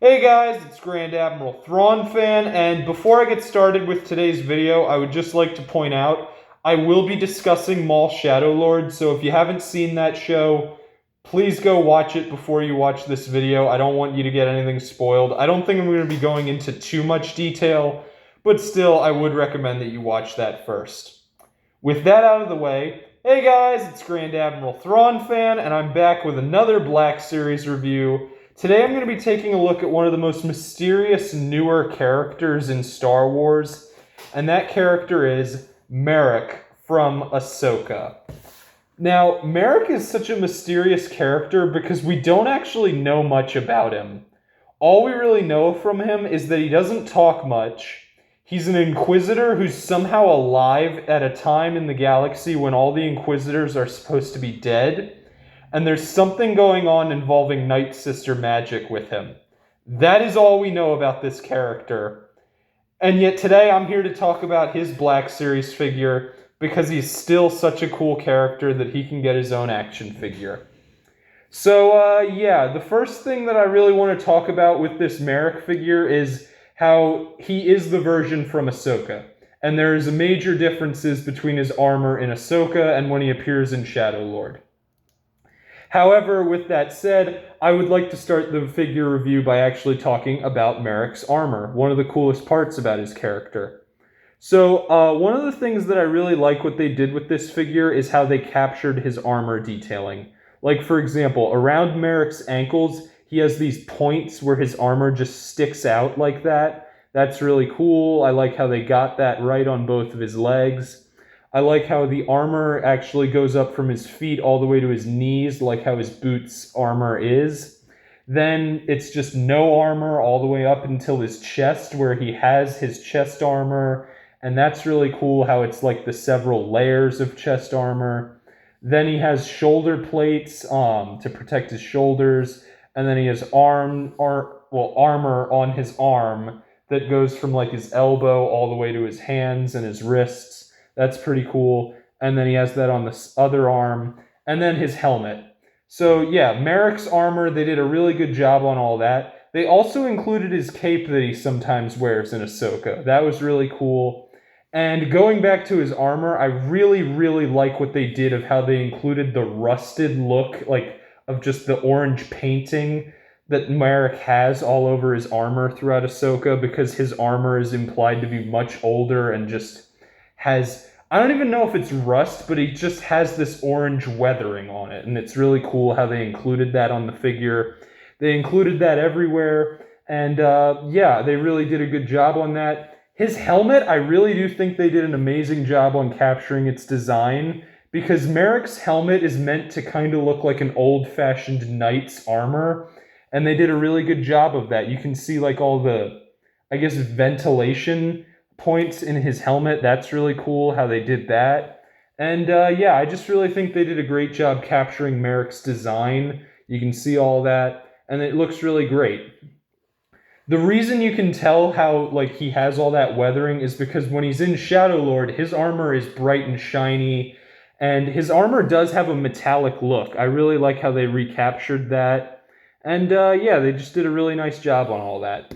Hey guys, it's Grand Admiral Thrawn Fan, and before I get started with today's video, I would just like to point out I will be discussing Maul Shadow Lord, so if you haven't seen that show, please go watch it before you watch this video. I don't want you to get anything spoiled. I don't think I'm going to be going into too much detail, but still, I would recommend that you watch that first. With that out of the way, hey guys, it's Grand Admiral Thrawn Fan, and I'm back with another Black Series review. Today I'm going to be taking a look at one of the most mysterious newer characters in Star Wars, and that character is Marrok from Ahsoka. Now, Marrok is such a mysterious character because we don't actually know much about him. All we really know from him is that he doesn't talk much. He's an Inquisitor who's somehow alive at a time in the galaxy when all the Inquisitors are supposed to be dead. And there's something going on involving Night Sister magic with him. That is all we know about this character. And yet today I'm here to talk about his Black Series figure because he's still such a cool character that he can get his own action figure. So, yeah, the first thing that I really want to talk about with this Marrok figure is how he is the version from Ahsoka. And there's major differences between his armor in Ahsoka and when he appears in Shadow Lord. However, with that said, I would like to start the figure review by actually talking about Marrok's armor, one of the coolest parts about his character. So, one of the things that I really like what they did with this figure is how they captured his armor detailing. Like, for example, around Marrok's ankles, he has these points where his armor just sticks out like that. That's really cool. I like how they got that right on both of his legs. I like how the armor actually goes up from his feet all the way to his knees, like how his boots armor is. Then it's just no armor all the way up until his chest, where he has his chest armor. And that's really cool how it's like the several layers of chest armor. Then he has shoulder plates to protect his shoulders. And then he has armor on his arm that goes from like his elbow all the way to his hands and his wrists. That's pretty cool. And then he has that on the other arm. And then his helmet. So yeah, Marrok's armor, they did a really good job on all that. They also included his cape that he sometimes wears in Ahsoka. That was really cool. And going back to his armor, I really, really like what they did of how they included the rusted look, like of just the orange painting that Marrok has all over his armor throughout Ahsoka, because his armor is implied to be much older and just has, I don't even know if it's rust, but he just has this orange weathering on it. And it's really cool how they included that on the figure. They included that everywhere. And yeah, they really did a good job on that. His helmet, I really do think they did an amazing job on capturing its design, because Marrok's helmet is meant to kind of look like an old-fashioned knight's armor. And they did a really good job of that. You can see like all the, I guess, ventilation points in his helmet. That's really cool how they did that. And yeah, I just really think they did a great job capturing Marrok's design. You can see all that, and it looks really great. The reason you can tell how like he has all that weathering is because when he's in Shadow Lord, his armor is bright and shiny, and his armor does have a metallic look. I really like how they recaptured that. And yeah, they just did a really nice job on all that.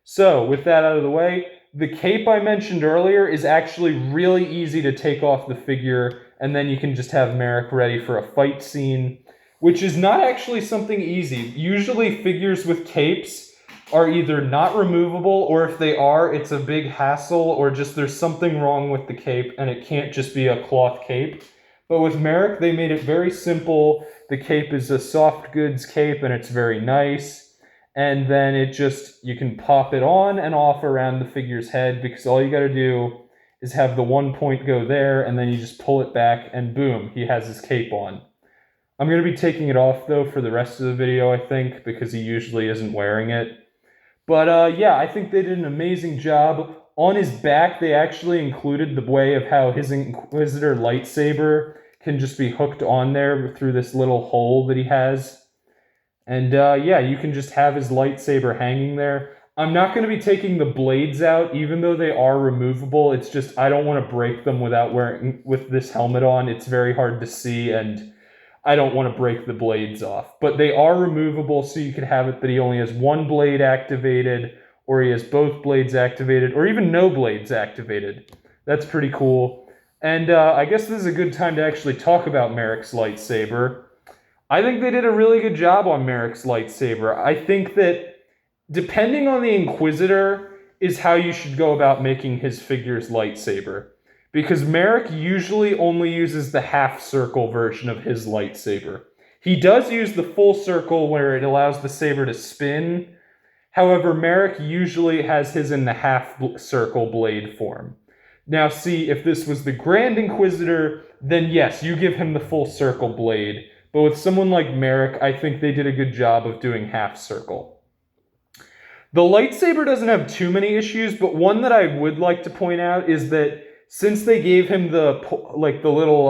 So, with that out of the way, the cape I mentioned earlier is actually really easy to take off the figure, and then you can just have Marrok ready for a fight scene, which is not actually something easy. Usually figures with capes are either not removable, or if they are, it's a big hassle, or just there's something wrong with the cape and it can't just be a cloth cape. But with Marrok, they made it very simple. The cape is a soft goods cape and it's very nice. And then it just, you can pop it on and off around the figure's head, because all you got to do is have the one point go there, and then you just pull it back and boom, he has his cape on. I'm going to be taking it off though for the rest of the video, I think, because he usually isn't wearing it. But yeah, I think they did an amazing job. On his back, they actually included the way of how his Inquisitor lightsaber can just be hooked on there through this little hole that he has. And yeah, you can just have his lightsaber hanging there. I'm not going to be taking the blades out, even though they are removable. It's just I don't want to break them with this helmet on. It's very hard to see, and I don't want to break the blades off. But they are removable, so you can have it that he only has one blade activated, or he has both blades activated, or even no blades activated. That's pretty cool. And I guess this is a good time to actually talk about Marrok's lightsaber. I think they did a really good job on Marrok's lightsaber. I think that depending on the Inquisitor is how you should go about making his figure's lightsaber. Because Marrok usually only uses the half-circle version of his lightsaber. He does use the full circle where it allows the saber to spin. However, Marrok usually has his in the half-circle blade form. Now see, if this was the Grand Inquisitor, then yes, you give him the full circle blade. But with someone like Marrok, I think they did a good job of doing half-circle. The lightsaber doesn't have too many issues, but one that I would like to point out is that since they gave him the little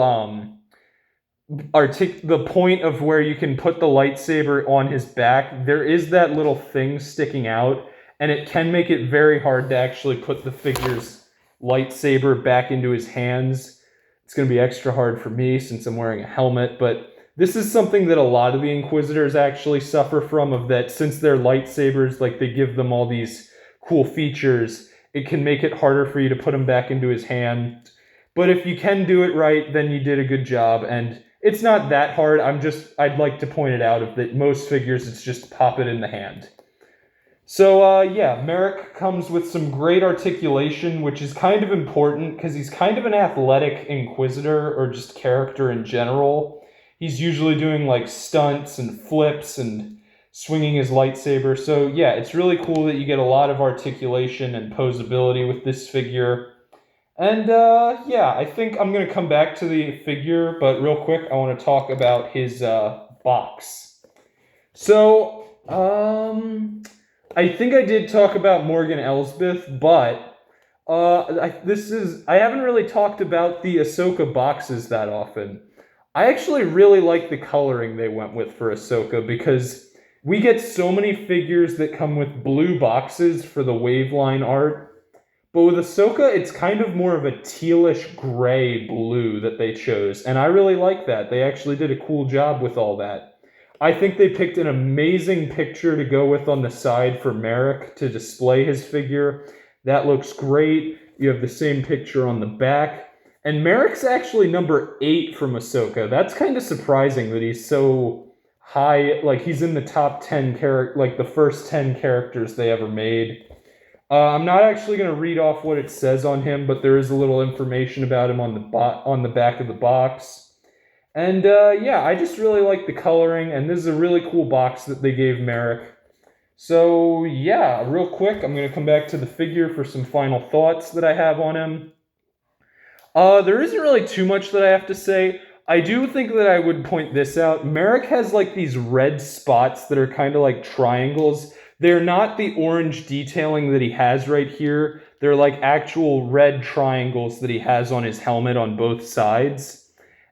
the point of where you can put the lightsaber on his back, there is that little thing sticking out, and it can make it very hard to actually put the figure's lightsaber back into his hands. It's going to be extra hard for me since I'm wearing a helmet, but this is something that a lot of the Inquisitors actually suffer from, of that since their lightsabers, like they give them all these cool features, it can make it harder for you to put them back into his hand. But if you can do it right, then you did a good job, and it's not that hard. I'd like to point it out that most figures, it's just pop it in the hand. So, yeah, Marrok comes with some great articulation, which is kind of important, because he's kind of an athletic Inquisitor, or just character in general. He's usually doing, like, stunts and flips and swinging his lightsaber. So, yeah, it's really cool that you get a lot of articulation and posability with this figure. And, yeah, I think I'm going to come back to the figure, but real quick, I want to talk about his, box. So, I think I did talk about Morgan Elsbeth, but I haven't really talked about the Ahsoka boxes that often. I actually really like the coloring they went with for Ahsoka, because we get so many figures that come with blue boxes for the Waveline art, but with Ahsoka, it's kind of more of a tealish gray blue that they chose, and I really like that. They actually did a cool job with all that. I think they picked an amazing picture to go with on the side for Marrok to display his figure. That looks great. You have the same picture on the back. And Marrok's actually number 8 from Ahsoka. That's kind of surprising that he's so high. Like, he's in the top 10 like the first 10 characters they ever made. I'm not actually going to read off what it says on him, but there is a little information about him on the back of the box. And, yeah, I just really like the coloring, and this is a really cool box that they gave Marrok. So, yeah, real quick, I'm going to come back to the figure for some final thoughts that I have on him. There isn't really too much that I have to say. I do think that I would point this out. Marrok has, like, these red spots that are kind of like triangles. They're not the orange detailing that he has right here. They're, like, actual red triangles that he has on his helmet on both sides.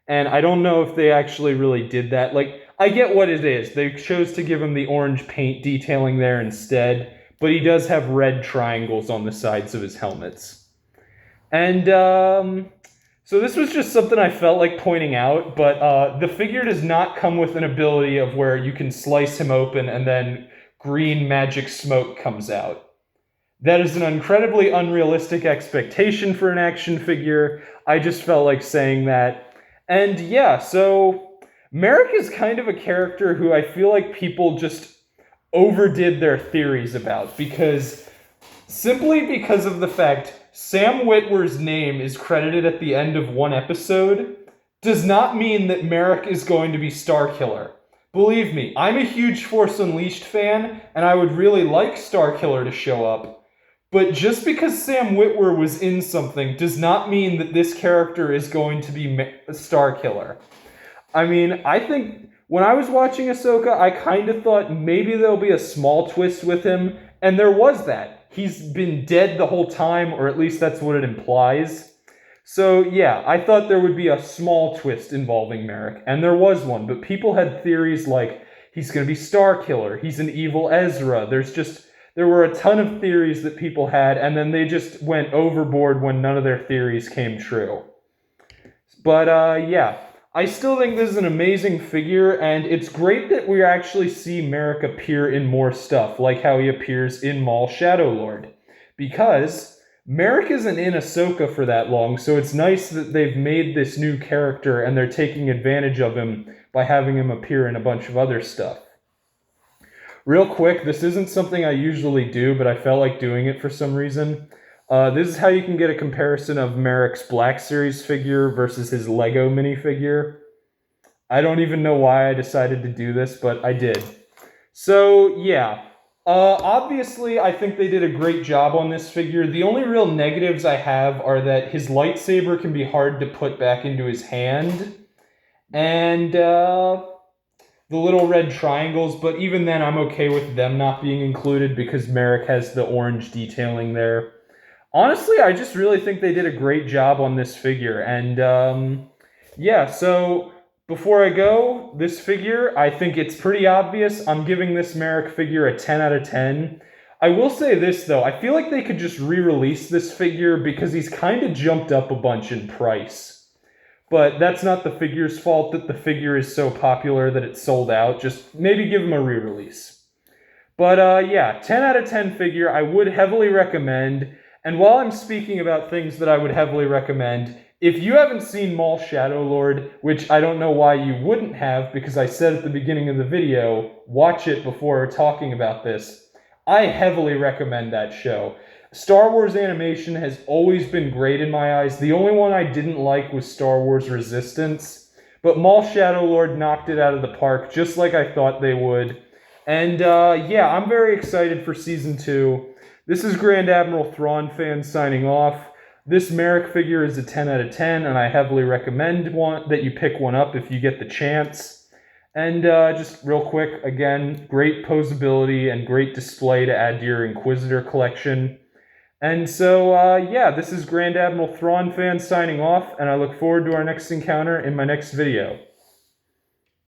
And I don't know if they actually really did that. Like, I get what it is. They chose to give him the orange paint detailing there instead, but he does have red triangles on the sides of his helmets. And, so this was just something I felt like pointing out, but the figure does not come with an ability of where you can slice him open and then green magic smoke comes out. That is an incredibly unrealistic expectation for an action figure. I just felt like saying that. And yeah, so Marrok is kind of a character who I feel like people just overdid their theories about, simply because of the fact Sam Witwer's name is credited at the end of one episode does not mean that Marrok is going to be Starkiller. Believe me, I'm a huge Force Unleashed fan, and I would really like Starkiller to show up. But just because Sam Witwer was in something does not mean that this character is going to be a Starkiller. I mean, I think when I was watching Ahsoka, I kind of thought maybe there'll be a small twist with him, and there was that. He's been dead the whole time, or at least that's what it implies. So yeah, I thought there would be a small twist involving Marrok, and there was one, but people had theories like, he's going to be Starkiller, he's an evil Ezra, there were a ton of theories that people had, and then they just went overboard when none of their theories came true. But, yeah. I still think this is an amazing figure, and it's great that we actually see Marrok appear in more stuff, like how he appears in Maul Shadow Lord. Because Marrok isn't in Ahsoka for that long, so it's nice that they've made this new character and they're taking advantage of him by having him appear in a bunch of other stuff. Real quick, this isn't something I usually do, but I felt like doing it for some reason. This is how you can get a comparison of Marrok's Black Series figure versus his Lego minifigure. I don't even know why I decided to do this, but I did. So, yeah. Obviously, I think they did a great job on this figure. The only real negatives I have are that his lightsaber can be hard to put back into his hand. And, the little red triangles, but even then I'm okay with them not being included because Marrok has the orange detailing there. Honestly, I just really think they did a great job on this figure, and yeah, so before I go, this figure, I think it's pretty obvious. I'm giving this Marrok figure a 10 out of 10. I will say this, though. I feel like they could just re-release this figure because he's kind of jumped up a bunch in price. But that's not the figure's fault that the figure is so popular that it's sold out. Just maybe give him a re-release. But yeah, 10 out of 10 figure I would heavily recommend. And while I'm speaking about things that I would heavily recommend, if you haven't seen Maul Shadow Lord, which I don't know why you wouldn't have because I said at the beginning of the video, watch it before talking about this, I heavily recommend that show. Star Wars animation has always been great in my eyes. The only one I didn't like was Star Wars Resistance, but Maul Shadow Lord knocked it out of the park just like I thought they would. And yeah, I'm very excited for Season 2. This is Grand Admiral Thrawn fan signing off. This Marrok figure is a 10 out of 10, and I heavily recommend that you pick one up if you get the chance. And just real quick, again, great posability and great display to add to your Inquisitor collection. And so, yeah, this is Grand Admiral Thrawn fan signing off, and I look forward to our next encounter in my next video.